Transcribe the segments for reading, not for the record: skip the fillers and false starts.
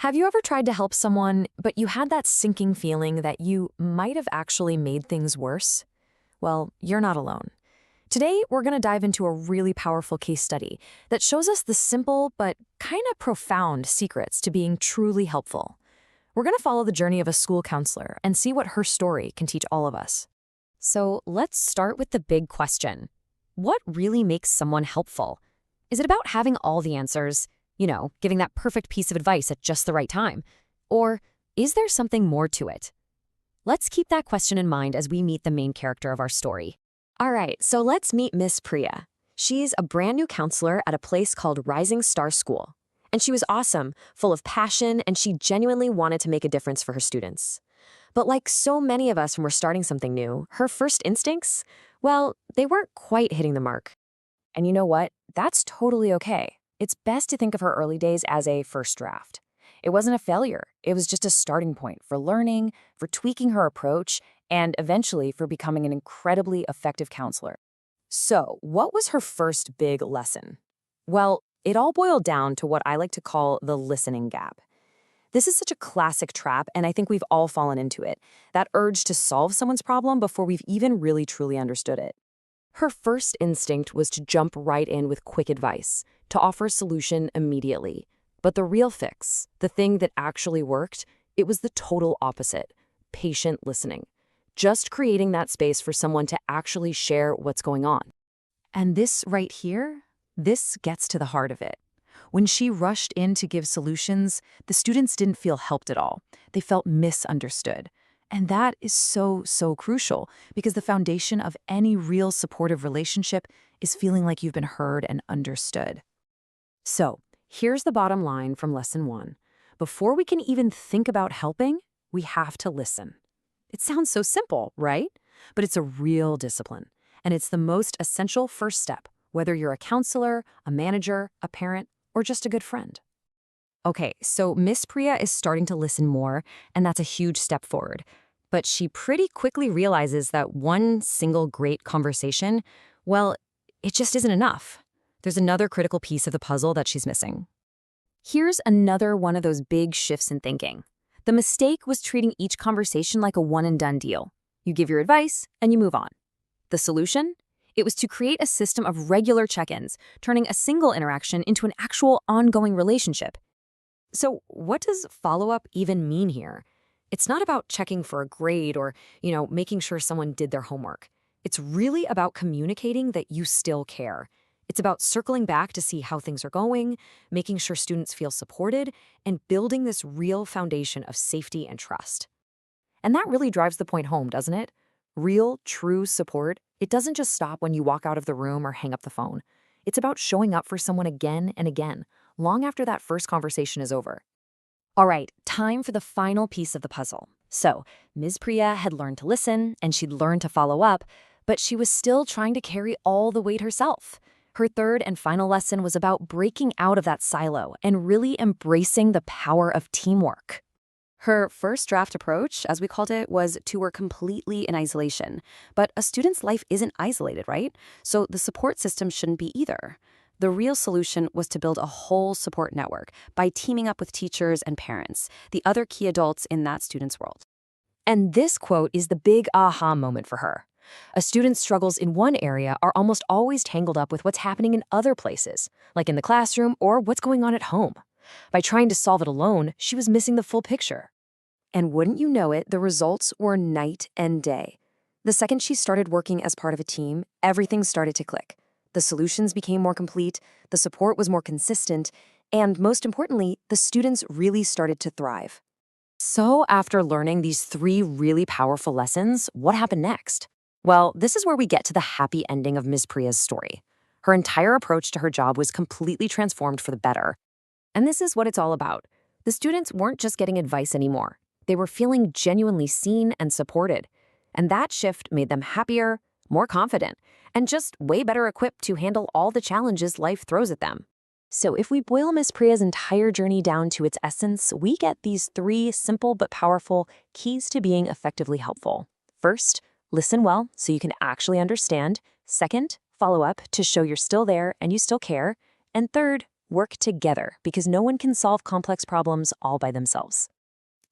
Have you ever tried to help someone, but you had that sinking feeling that you might have actually made things worse? Well, you're not alone. Today, we're going to dive into a really powerful case study that shows us the simple but kind of profound secrets to being truly helpful. We're going to follow the journey of a school counselor and see what her story can teach all of us. So let's start with the big question. What really makes someone helpful? Is it about having all the answers? Giving that perfect piece of advice at just the right time? Or is there something more to it? Let's keep that question in mind as we meet the main character of our story. All right, so let's meet Miss Priya. She's a brand new counselor at a place called Rising Star School. And she was awesome, full of passion, and she genuinely wanted to make a difference for her students. But like so many of us when we're starting something new, her first instincts, well, they weren't quite hitting the mark. And you know what? That's totally okay. It's best to think of her early days as a first draft. It wasn't a failure. It was just a starting point for learning, for tweaking her approach, and eventually for becoming an incredibly effective counselor. So, what was her first big lesson? Well, it all boiled down to what I like to call the listening gap. This is such a classic trap, and I think we've all fallen into it, that urge to solve someone's problem before we've even really truly understood it. Her first instinct was to jump right in with quick advice, to offer a solution immediately. But the real fix, the thing that actually worked, it was the total opposite: patient listening. Just creating that space for someone to actually share what's going on. And this right here, this gets to the heart of it. When she rushed in to give solutions, the students didn't feel helped at all. They felt misunderstood. And that is so crucial, because the foundation of any real supportive relationship is feeling like you've been heard and understood. So, here's the bottom line from lesson 1. Before we can even think about helping, we have to listen. It sounds so simple, right? But it's a real discipline. And it's the most essential first step, whether you're a counselor, a manager, a parent, or just a good friend. Okay, so Miss Priya is starting to listen more, and that's a huge step forward. But she pretty quickly realizes that one single great conversation, well, it just isn't enough. There's another critical piece of the puzzle that she's missing. Here's another one of those big shifts in thinking. The mistake was treating each conversation like a one-and-done deal. You give your advice, and you move on. The solution? It was to create a system of regular check-ins, turning a single interaction into an actual ongoing relationship. So what does follow-up even mean here? It's not about checking for a grade or, making sure someone did their homework. It's really about communicating that you still care. It's about circling back to see how things are going, making sure students feel supported, and building this real foundation of safety and trust. And that really drives the point home, doesn't it? Real, true support, it doesn't just stop when you walk out of the room or hang up the phone. It's about showing up for someone again and again, long after that first conversation is over. All right, time for the final piece of the puzzle. So, Ms. Priya had learned to listen, and she'd learned to follow up, but she was still trying to carry all the weight herself. Her third and final lesson was about breaking out of that silo and really embracing the power of teamwork. Her first draft approach, as we called it, was to work completely in isolation. But a student's life isn't isolated, right? So the support system shouldn't be either. The real solution was to build a whole support network by teaming up with teachers and parents, the other key adults in that student's world. And this quote is the big aha moment for her. A student's struggles in one area are almost always tangled up with what's happening in other places, like in the classroom or what's going on at home. By trying to solve it alone, she was missing the full picture. And wouldn't you know it, the results were night and day. The second she started working as part of a team, everything started to click. The solutions became more complete, the support was more consistent, and most importantly, the students really started to thrive. So after learning these 3 really powerful lessons, what happened next? Well, this is where we get to the happy ending of Ms. Priya's story. Her entire approach to her job was completely transformed for the better. And this is what it's all about. The students weren't just getting advice anymore. They were feeling genuinely seen and supported. And that shift made them happier, more confident, and just way better equipped to handle all the challenges life throws at them. So if we boil Ms. Priya's entire journey down to its essence, we get these 3 simple but powerful keys to being effectively helpful. First, listen well so you can actually understand. Second, follow up to show you're still there and you still care. And third, Work together, because no one can solve complex problems all by themselves.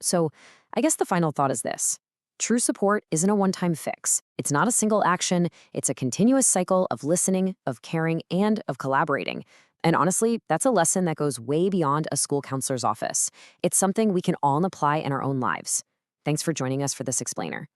So, I guess the final thought is this. True support isn't a one-time fix. It's not a single action. It's a continuous cycle of listening, of caring, and of collaborating. And honestly, that's a lesson that goes way beyond a school counselor's office. It's something we can all apply in our own lives. Thanks for joining us for this explainer.